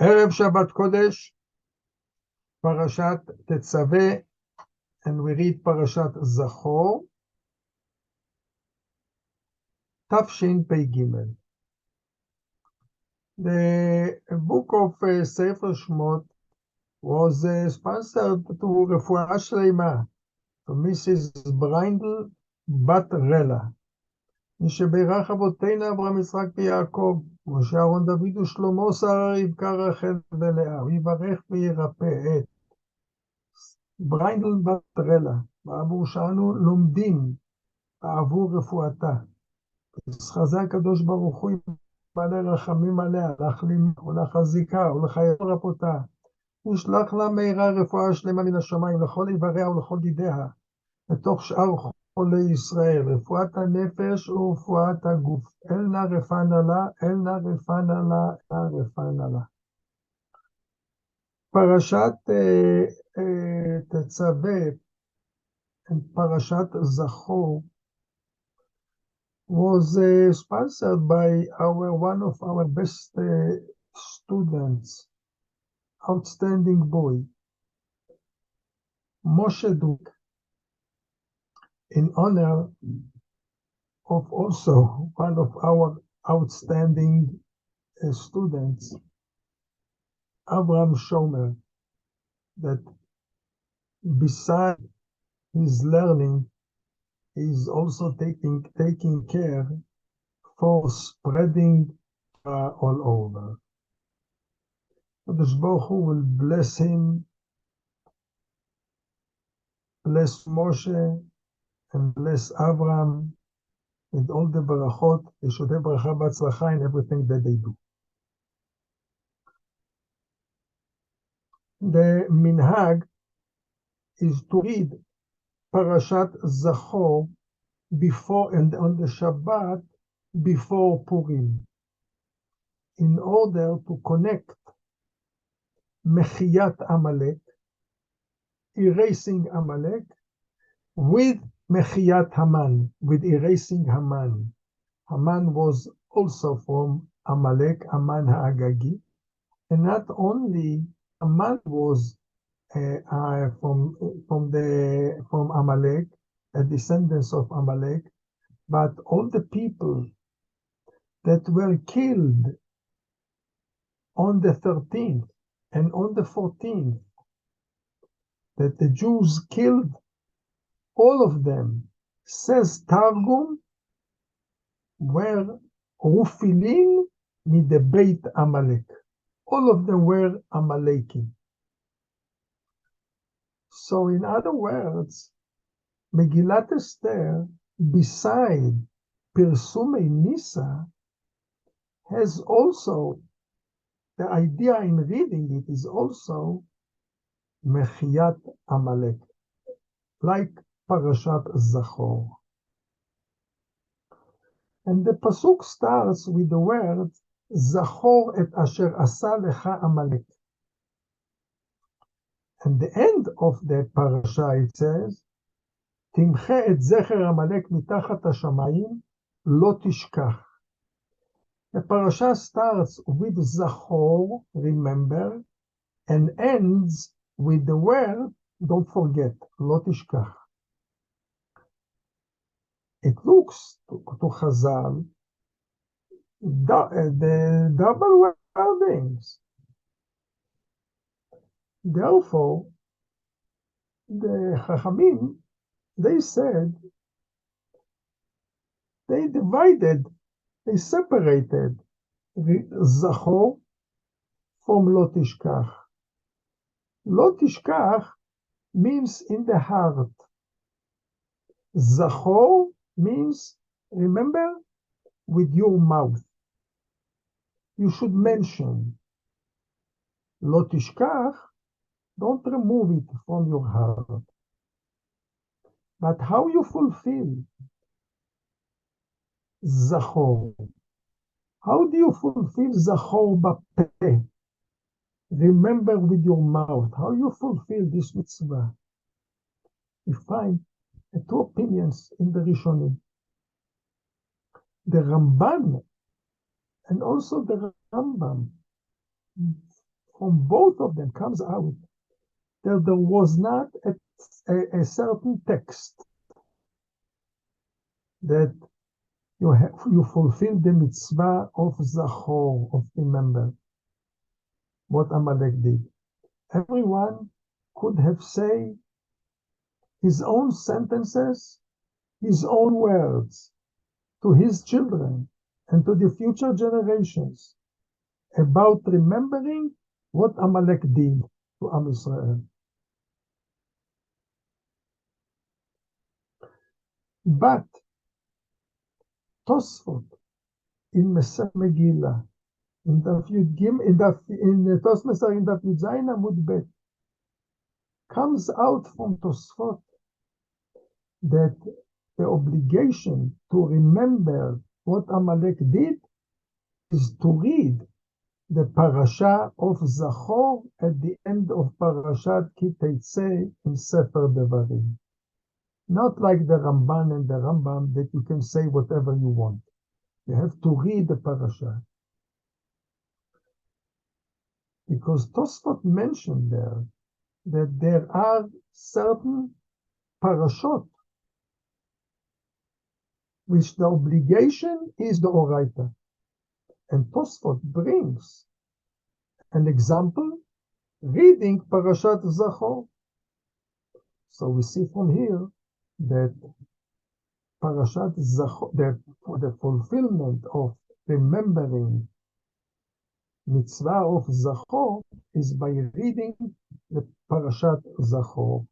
ערב שבת קודש, פרשת תצווה, and we read פרשת זכור, תשפ"ג. The book of ספר שמות was sponsored to רפואה שלמה, to Mrs. בריינדל בת רלה, מי שברך אבותינו אברהם יצחק ויעקב, משה אהרון דוד ושלמה שרה רבקה רחל ולאה, ויברך וירפא את בריינדל בת רלה, בעבור שאנו לומדים בעבור רפואתה. חזה הקדוש ברוך הוא מלא רחמים עליה, להחלים ולחזיקה ולחיי רפאותה. ושלח לה מהרה רפואה שלמה מן השמיים לכל איבריה ולכל גידיה, בתוך שאר חולי ישראל, רפואת הנפש ורפואת הגוף. אל נא רפאנה לה, אל נא רפאנה לה, אל נא רפאנה לה. פרשת תצווה, פרשת זכור, was sponsored by one of our best students, outstanding boy, Moshe Duk, in honor of also one of our outstanding students, Abraham Shomer, that beside his learning, is also taking care for spreading all over. The Baruch Hu will bless him, bless Moshe, and bless Abraham with all the barachot. They should have bracha b'atzlacha in everything that they do. The minhag is to read Parashat Zachor before and on the Shabbat before Purim, in order to connect Mechiyat Amalek, erasing Amalek, with Mechiyat Haman, with erasing Haman. Haman was also from Amalek, Haman Ha'agagi, and not only Haman was from Amalek, a descendants of Amalek, but all the people that were killed on the 13th and on the 14th, that the Jews killed all of them, says Targum, were Rufilin mide Beit Amalek. All of them were Amaleki. So in other words, Megillat Esther, beside Pirsumei Nisa, has also, the idea in reading it is also Mechiyat Amalek, like Parashat Zachor. And the pasuk starts with the word Zachor et asher asa lecha Amalek. And the end of the parasha, it says, Timche et zecher Amalek mitachat hashamayim, lo tishkach. The parasha starts with Zachor, remember, and ends with the word, don't forget, lo tishkach. It looks to Chazal, the double wordings. Therefore, the Chachamim, they said, they divided, they separated Zachor from Lo Tishkach. Lo Tishkach means in the heart. Zachor means, remember, with your mouth. You should mention. Lo Tishkach, don't remove it from your heart. But how you fulfill Zachor? How do you fulfill Zachor b'peh? Remember with your mouth. How you fulfill this mitzvah? We find two opinions in the Rishonim. The Ramban and also the Rambam from both of them comes out that there was not a certain text that you fulfill the mitzvah of Zachor, of remember what Amalek did. Everyone could have said his own sentences, his own words to his children and to the future generations about remembering what Amalek did to Am Yisrael. But Tosfot in Mesech Megillah, in Daf Yud Gim, in Tos Mesach in Daf Yud Zayin Amud Bet, comes out from Tosfot that the obligation to remember what Amalek did is to read the Parashat of Zachor at the end of Parashat Ki Tetzeh in Sefer Devarim. Not like the Ramban and the Rambam that you can say whatever you want. You have to read the Parashat. Because Tosfot mentioned there that there are certain Parashot which the obligation is the Oraita. And Tosfot brings an example, reading Parashat Zachor. So we see from here that Parashat Zachor, for the fulfillment of remembering mitzvah of Zachor is by reading the Parashat Zachor.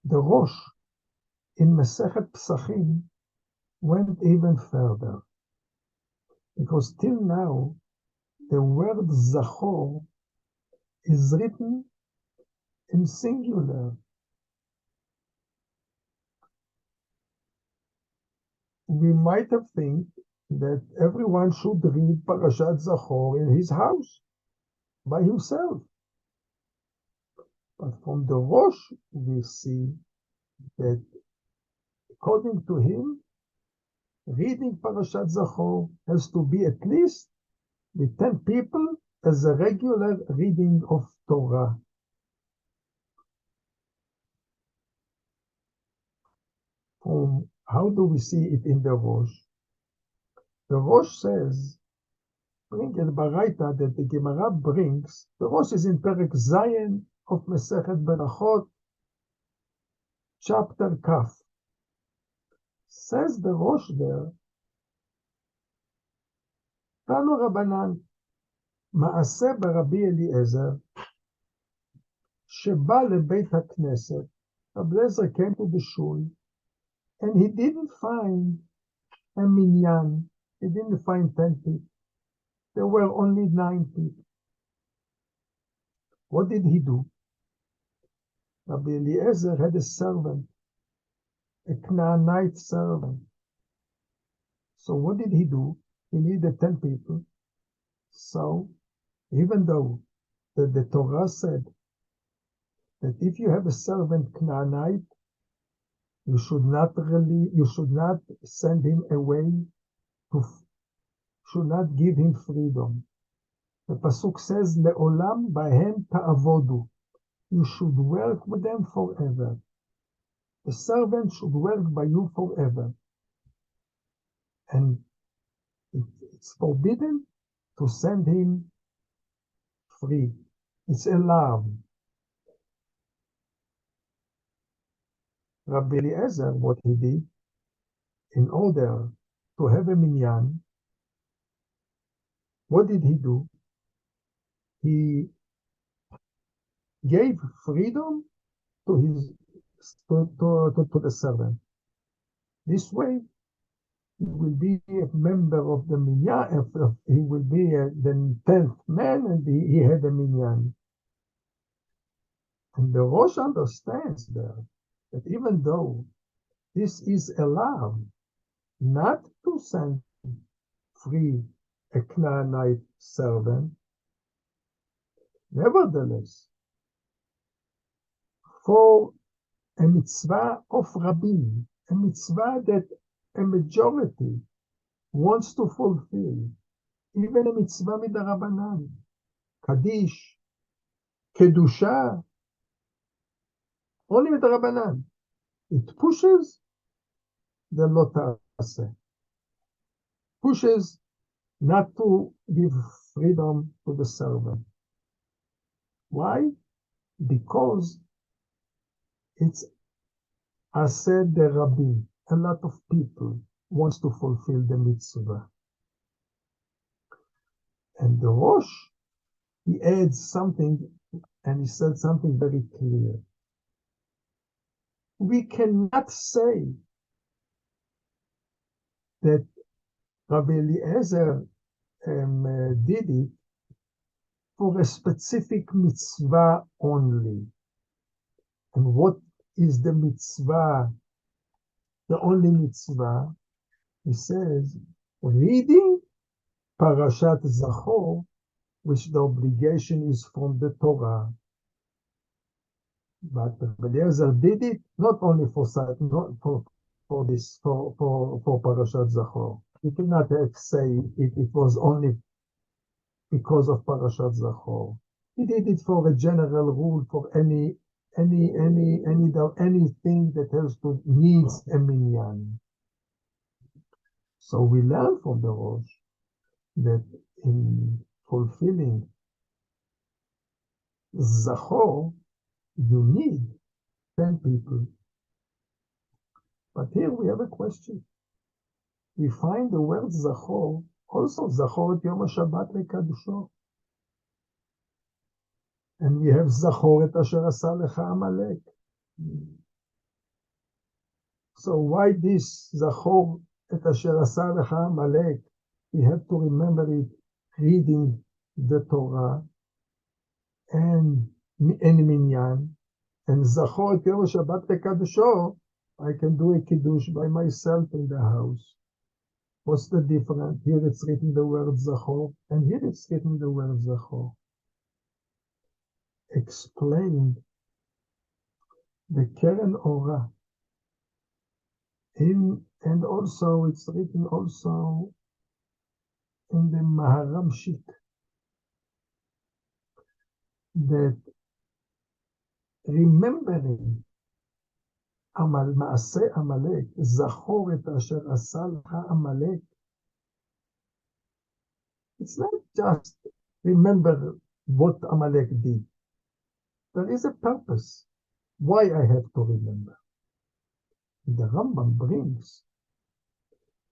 The Rosh in Masechet Psachim went even further, because till now the word Zachor is written in singular. We might have think that everyone should read Parashat Zachor in his house by himself. But from the Rosh we see that according to him, reading Parashat Zachor has to be at least with 10 people as a regular reading of Torah. How do we see it in the Rosh? The Rosh says, bring a Baraita that the Gemara brings. The Rosh is in Perek Zayin of Masechet Berachot, chapter Kaf. Says the Rosh there, Tanu Rabbanan, Maaseh Rabbi Eliezer, Sheba lebeit HaKnesset. Rabbi Eliezer came to the shul, and he didn't find a minyan. He didn't find 10 people. There were only 9 people. What did he do? Rabbi Eliezer had a servant, a Canaanite servant. So what did he do? He needed 10 people. So even though the Torah said that if you have a servant Canaanite, you should not send him away, should not give him freedom. The Pasuk says, Le'olam bahem ta'avodu. You should work with them forever. The servant should work by you forever. And it's forbidden to send him free. It's allowed. Rabbi Eliezer, what he did, in order to have a minyan, what did he do? He gave freedom to the servant. This way, he will be a member of the minyan. He will be the 10th man, and he had a minyan. And the Rosh understands there that even though this is allowed, not to send free a Canaanite servant, nevertheless, for a mitzvah of Rabbi, a mitzvah that a majority wants to fulfill, even a mitzvah midarabanan, Kaddish, Kedusha, only with the Rabbanan. It pushes the lo ta'aseh. Pushes not to give freedom to the servant. Why? Because it's aseh the Rabbi. A lot of people wants to fulfill the mitzvah. And the Rosh, he adds something, and he said something very clear. We cannot say that Rabbi Eliezer did it for a specific mitzvah only. And what is the mitzvah? The only mitzvah, he says, reading Parashat Zachor, which the obligation is from the Torah. But Rabbi Eliezer did it not only for Parashat Zachor. You cannot say it was only because of Parashat Zachor. He did it for a general rule for anything that has to needs a minyan. So we learn from the Rosh that in fulfilling Zachor, you need 10 people. But here we have a question. We find the word Zachor, also Zachor et Yom HaShabbat leKadusho. And we have Zachor et Asher Asa Lecha Amalek. So why this Zachor et Asher Asa Lecha Amalek? We have to remember it reading the Torah and minyan, and Zachor et Yom HaShabbat leKadusho. I can do a kiddush by myself in the house. What's the difference? Here it's written the word Zachor, and here it's written the word Zachor. Explained the Keren Orah. And also it's written also in the Maharab that remembering Maaseh Amalek, Zachor et Asher Asa Lecha Amalek. It's not just remember what Amalek did. There is a purpose why I have to remember. The Rambam brings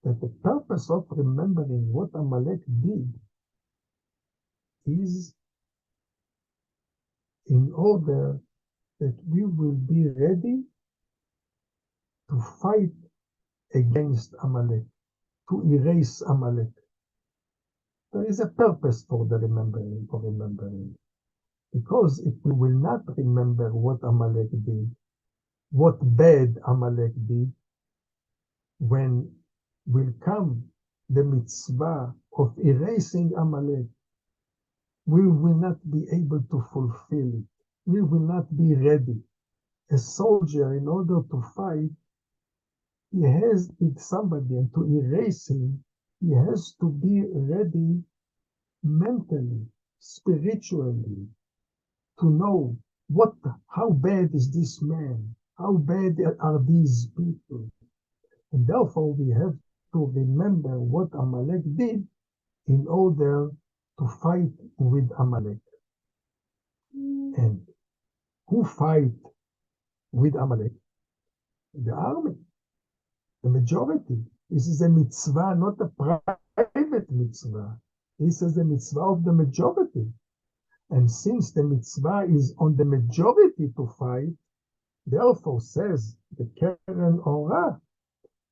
that the purpose of remembering what Amalek did is in order that we will be ready to fight against Amalek, to erase Amalek. There is a purpose for the remembering. Because if we will not remember what Amalek did, what bad Amalek did, when will come the mitzvah of erasing Amalek, we will not be able to fulfill it. We will not be ready. A soldier, in order to fight, he has with somebody, and to erase him, he has to be ready mentally, spiritually, to know how bad is this man, how bad are these people. And therefore we have to remember what Amalek did in order to fight with Amalek. And who fight with Amalek? The army, the majority. This is a mitzvah, not a private mitzvah. This is a mitzvah of the majority. And since the mitzvah is on the majority to fight, therefore says the Keren Orah,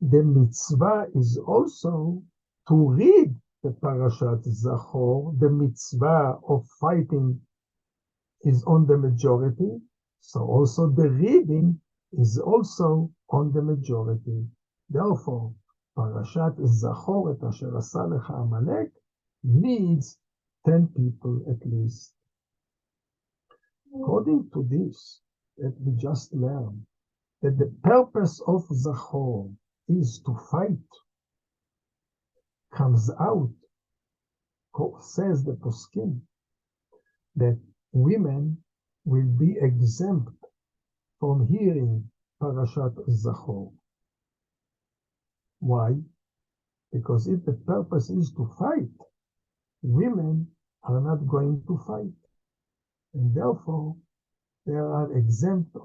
the mitzvah is also to read the Parashat Zachor. The mitzvah of fighting is on the majority, so also the reading is also on the majority. Therefore, Parashat Zachor et Asher Asa Lecha Amalek needs 10 people at least. According to this, that we just learned, that the purpose of Zachor is to fight, comes out, says the Poskim, that women will be exempt from hearing Parashat Zachor. Why? Because if the purpose is to fight, women are not going to fight. And therefore, they are exempt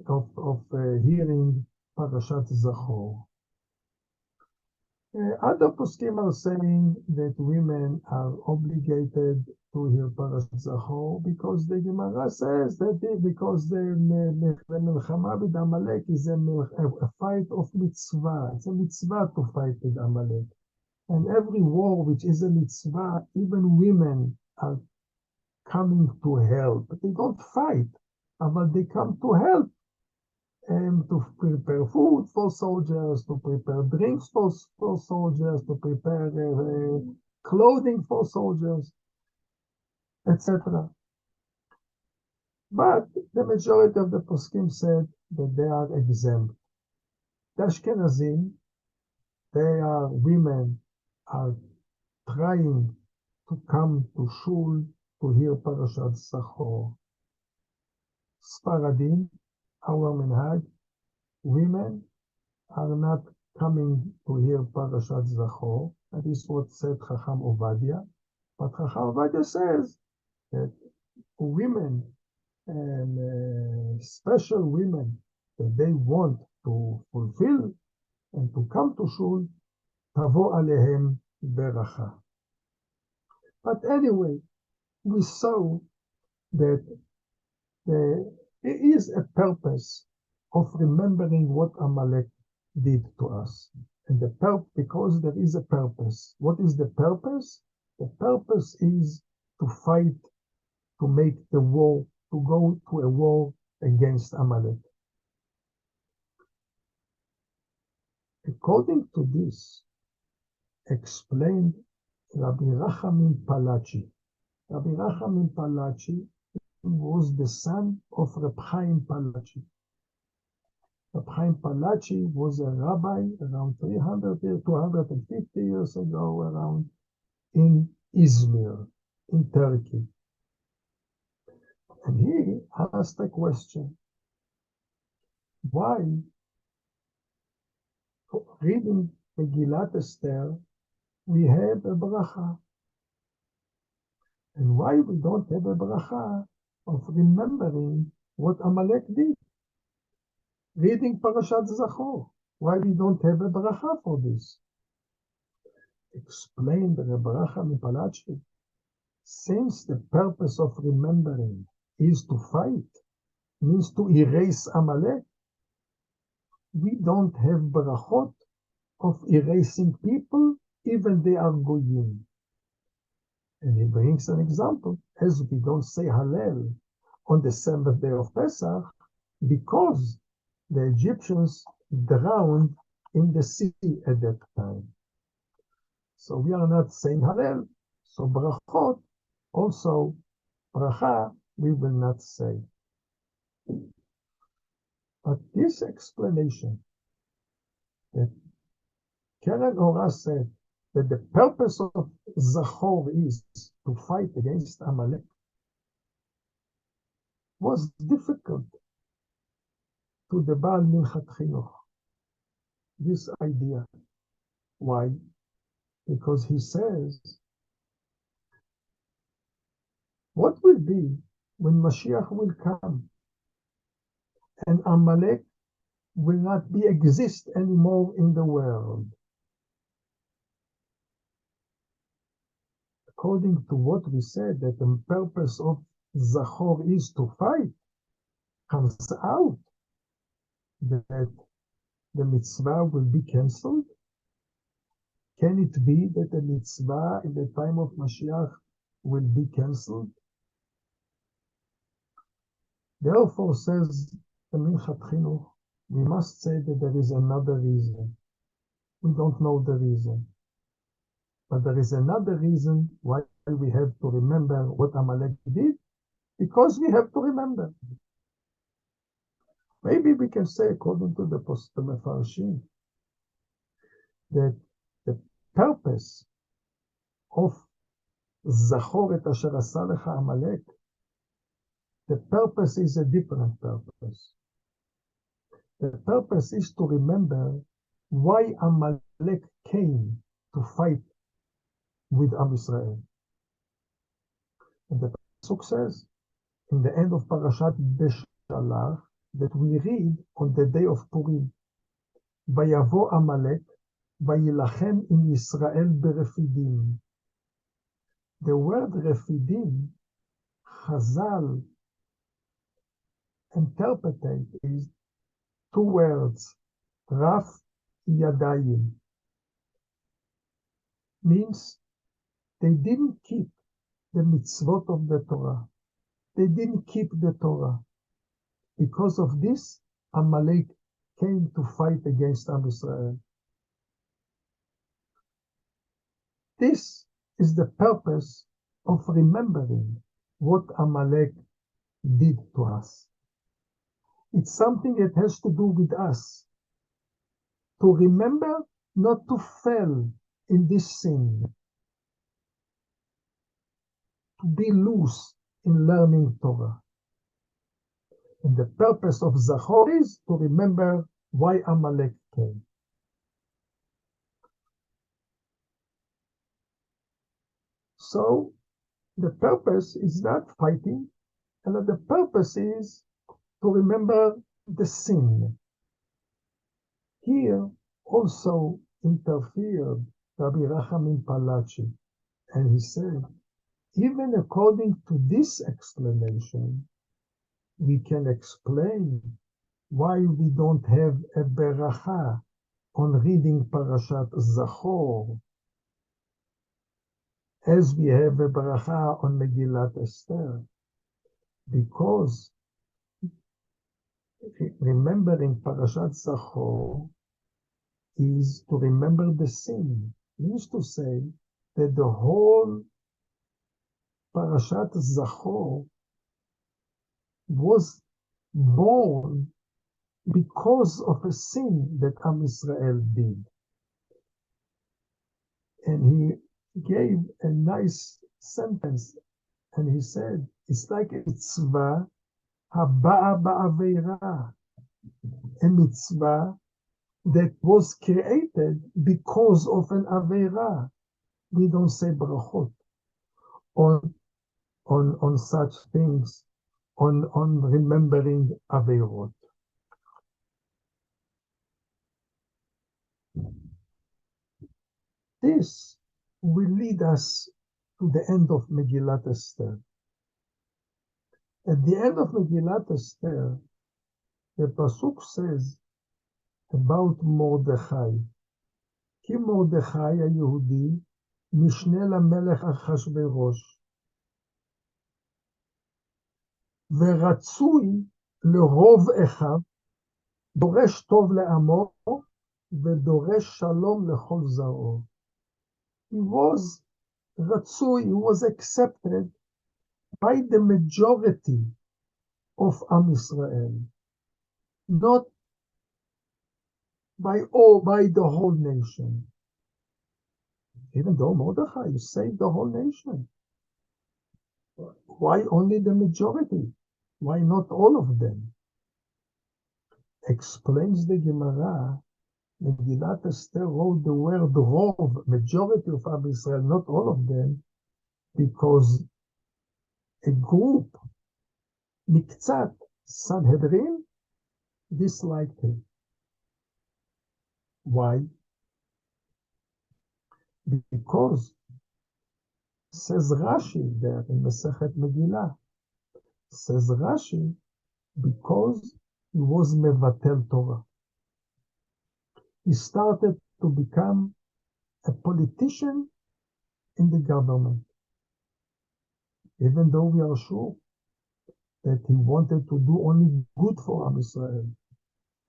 of hearing Parashat Zachor. Other poskim are saying that women are obligated to hear Parashat Zachor because the Gemara says that because the Melchama with Amalek is a fight of mitzvah. It's a mitzvah to fight with Amalek. And every war which is a mitzvah, even women are coming to help. They don't fight, but they come to help. To prepare food for soldiers, to prepare drinks for soldiers, to prepare clothing for soldiers, etc. But the majority of the poskim said that they are exempt. The Ashkenazim, women are trying to come to shul to hear Parashat Zachor. Sfaradim, our minhag, women are not coming to hear Parashat Zachor. That is what said Chacham Ovadia. But Chacham Ovadia says that women, and special women, that they want to fulfill and to come to shul, tavo alehem beracha. But anyway, we saw that there is a purpose of remembering what Amalek did to us. And because there is a purpose. What is the purpose? The purpose is to fight, to make the war, to go to a war against Amalek. According to this, explained Rabbi Rachamim Palachi. Rabbi Rachamim Palachi was the son of Reb Chaim Palachi. Reb Chaim Palachi was a rabbi around 250 years ago, around in Izmir, in Turkey. And he asked a question. Why, reading Megillat Esther, we have a bracha? And why we don't have a bracha of remembering what Amalek did? Reading Parashat Zachor, why we don't have a bracha for this? Explained the bracha Mipalachi, since the purpose of remembering is to fight, means to erase Amalek, we don't have brachot of erasing people, even they are goyim. And he brings an example, as we don't say Hallel on the 7th day of Pesach, because the Egyptians drowned in the sea at that time. So we are not saying Hallel. So brachot, also bracha, we will not say. But this explanation that Keren Ora said that the purpose of Zachor is to fight against Amalek was difficult to the Baal Minchat Chinuch. This idea. Why? Because he says, what will be when Mashiach will come and Amalek will not exist anymore in the world? According to what we said, that the purpose of Zachor is to fight, comes out that the mitzvah will be cancelled? Can it be that the mitzvah in the time of Mashiach will be cancelled? Therefore, says the Minchat Chinuch, we must say that there is another reason. We don't know the reason. But there is another reason why we have to remember what Amalek did, because we have to remember. Maybe we can say, according to the Mefarshim, that the purpose of זכור את אשר עשה לך עמלק, the purpose is a different purpose. The purpose is to remember why Amalek came to fight with Am Yisrael. And the Pasuk says, in the end of Parashat Beshalach, that we read on the day of Purim, Vayavo Amalek, Vayilachem im Yisrael berefidim. The word refidim, Chazal interpreted is two words, Raf Yadayim, means they didn't keep the mitzvot of the Torah. They didn't keep the Torah. Because of this, Amalek came to fight against Am Yisrael. This is the purpose of remembering what Amalek did to us. It's something that has to do with us. To remember not to fall in this sin. To be loose in learning Torah. And the purpose of Zachor is to remember why Amalek came. So, the purpose is not fighting, and the purpose is to remember the sin. Here also interfered Rabbi Rachamim Palachi, and he said, even according to this explanation, we can explain why we don't have a beracha on reading Parashat Zachor, as we have a beracha on Megillat Esther, because remembering Parashat Zachor is to remember the sin. Means to say that the whole Parashat Zachor was born because of a sin that Am Yisrael did. And he gave a nice sentence, and he said, it's like a mitzvah haba'a ba'aveira, a mitzvah that was created because of an aveira. We don't say brachot on such things, on remembering aveirot. This will lead us to the end of Megillat Esther. At the end of Megillat Esther, the Pasuk says about Mordechai. כי מרדכי היהודי משנה למלך אחשוורוש, ורצוי לרוב אחיו, דורש טוב לעמו, ודורש שלום לכל זרעו. He was רצוי, he was accepted by the majority of Am Yisrael, not by the whole nation. Even though Mordechai saved the whole nation. Why only the majority? Why not all of them? Explains the Gemara, Megillat Esther wrote the word rov, majority of Am Yisrael, not all of them, because a group, Miktzat, Sanhedrin, disliked him. Why? Because, says Rashi there in Masechet Megillah, says Rashi, because he was Mevatel Torah. He started to become a politician in the government. Even though we are sure that he wanted to do only good for Am Yisrael.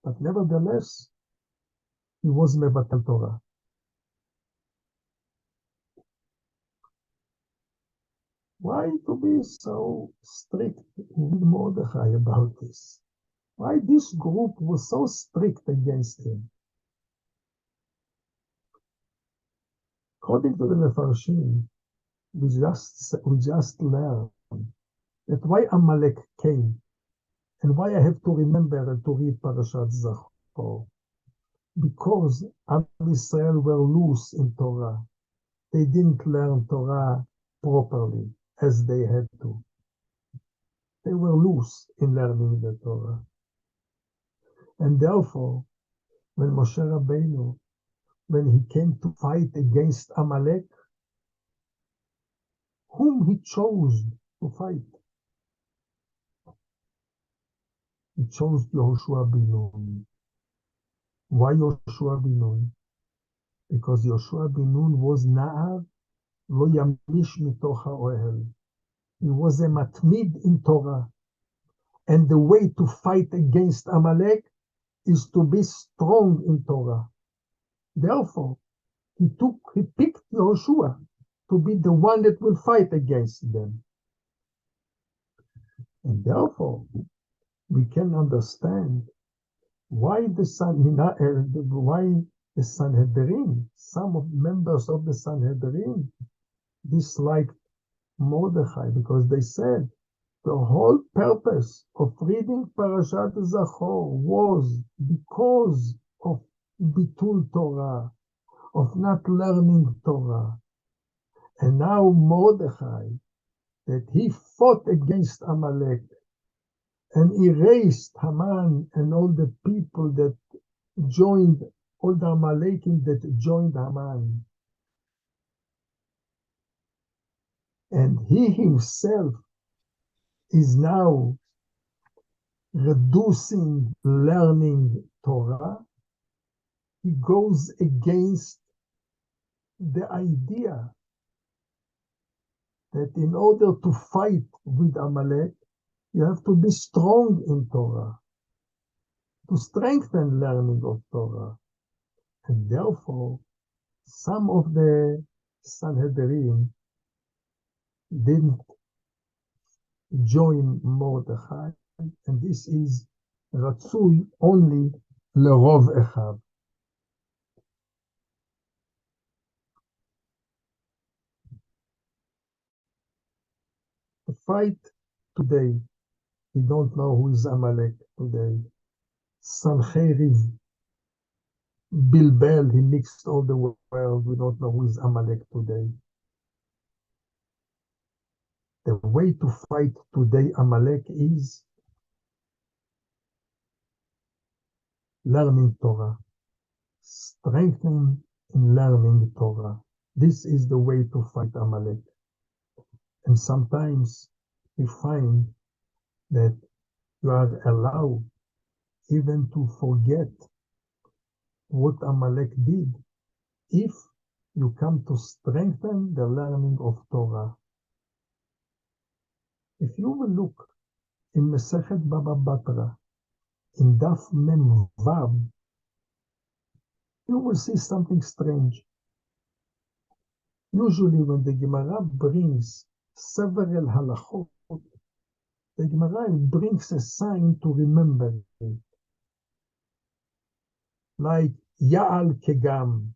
But nevertheless, he was Mevatel Torah. Why to be so strict with Mordechai about this? Why this group was so strict against him? According to the Mefarshim, we just learned that why Amalek came and why I have to remember and to read Parashat Zachor. Because Am Israel were loose in Torah. They didn't learn Torah properly as they had to. They were loose in learning the Torah. And therefore, when Moshe Rabbeinu, when he came to fight against Amalek, whom he chose to fight? He chose Yehoshua ben Nun. Why Yehoshua ben Nun? Because Yehoshua ben Nun was Na'ar lo yamish mitoch ha'ohel. He was a matmid in Torah. And the way to fight against Amalek is to be strong in Torah. Therefore, he picked Yehoshua to be the one that will fight against them. And therefore, we can understand why the Sanhedrin, some of members of the Sanhedrin disliked Mordechai, because they said the whole purpose of reading Parashat Zachor was because of bitul Torah, of not learning Torah. And now Mordechai, that he fought against Amalek and erased Haman and all the people that joined, all the Amalekim that joined Haman. And he himself is now reducing learning Torah. He goes against the idea that in order to fight with Amalek, you have to be strong in Torah, to strengthen learning of Torah. And therefore, some of the Sanhedrin didn't join Mordechai, and this is Ratzui only Lerov Echav. The fight today, we don't know who is Amalek today. Sancheriv, Bilbel, he mixed all the world. We don't know who is Amalek today. The way to fight today Amalek is learning Torah, strengthen in learning Torah. This is the way to fight Amalek. And sometimes we find that you are allowed even to forget what Amalek did if you come to strengthen the learning of Torah. If you will look in Masechet Baba Batra, in Daf Mem Vav, you will see something strange. Usually when the Gemara brings several halachot, the Gemara brings a sign to remember it. Like Ya'al Kegam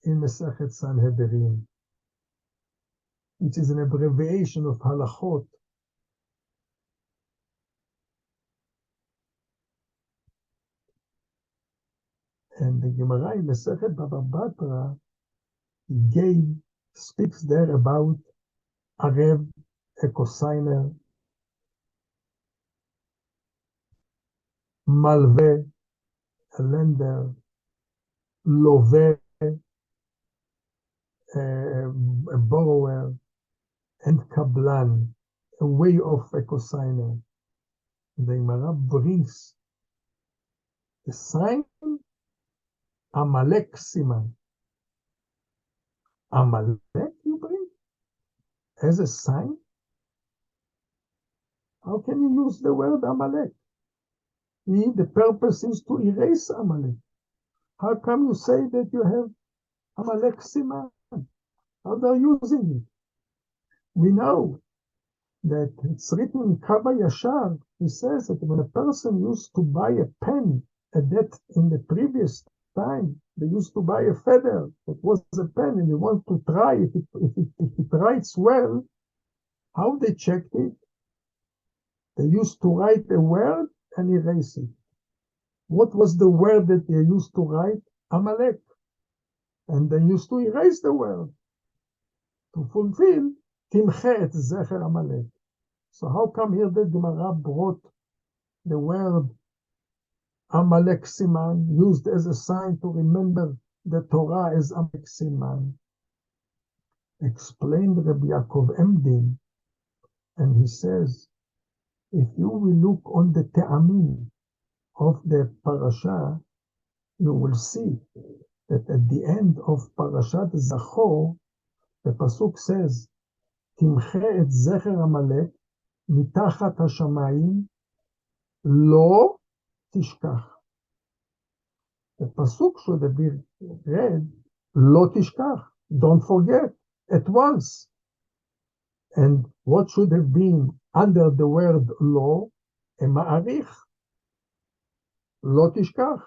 in Masechet Sanhedrin, which is an abbreviation of halachot. And the Gemara in Masechet Baba Batra speaks there about Arev, a cosigner, Malve, a lender, Love, a borrower, and Kablan, a way of a cosigner. The Gemara brings the sign Amalek Siman. Amalek you bring as a sign? How can you use the word Amalek? The purpose is to erase Amalek. How come you say that you have Amalek Siman? How they're using it? We know that it's written in Kaba Yashar. He says that when a person used to buy a pen in the previous time, they used to buy a feather that was a pen, and you want to try if it writes well. How they checked it? They used to write a word and erase it. What was the word that they used to write? Amalek. And they used to erase the word to fulfill Timche et Zecher Amalek. So how come here the Gemara brought the word Amalek Siman, used as a sign to remember the Torah as Amalek Siman? Explained Rabbi Yaakov Emdin, and he says, if you will look on the Te'amim of the Parasha, you will see that at the end of Parashat Zachor, the Pasuk says, Timche et Zecher Amalek mitachat hashamayim lo tishkach. The Pasuk should have been read, lo tishkach, don't forget, at once. And what should have been under the word lo, a ma'arich, lo tishkach.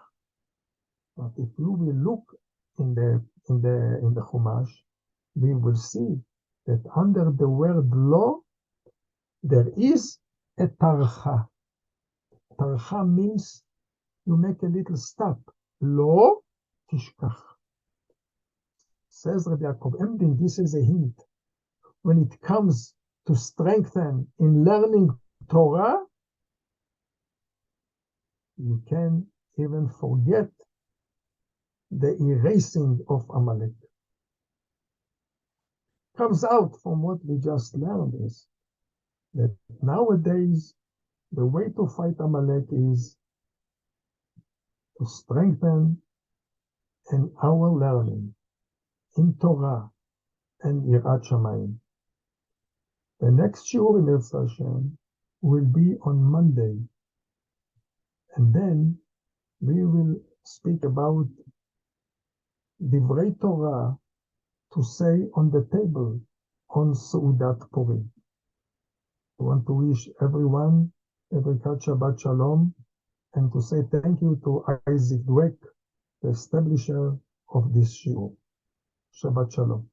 But if you will look in the Chumash, we will see that under the word lo, there is a tarcha. Tarcha means you make a little stop. Lo tishkach. Says Rabbi Yaakov Emdin, this is a hint. When it comes to strengthen in learning Torah, you can even forget the erasing of Amalek. Comes out from what we just learned is that nowadays the way to fight Amalek is to strengthen in our learning in Torah and Yirat Shamayim. The next shiur in Mirsky will be on Monday, and then we will speak about Divrei Torah to say on the table on Seudat Purim. I want to wish everyone every Shabbat Shalom, and to say thank you to Isaac Dweck, the establisher of this shiur. Shabbat Shalom.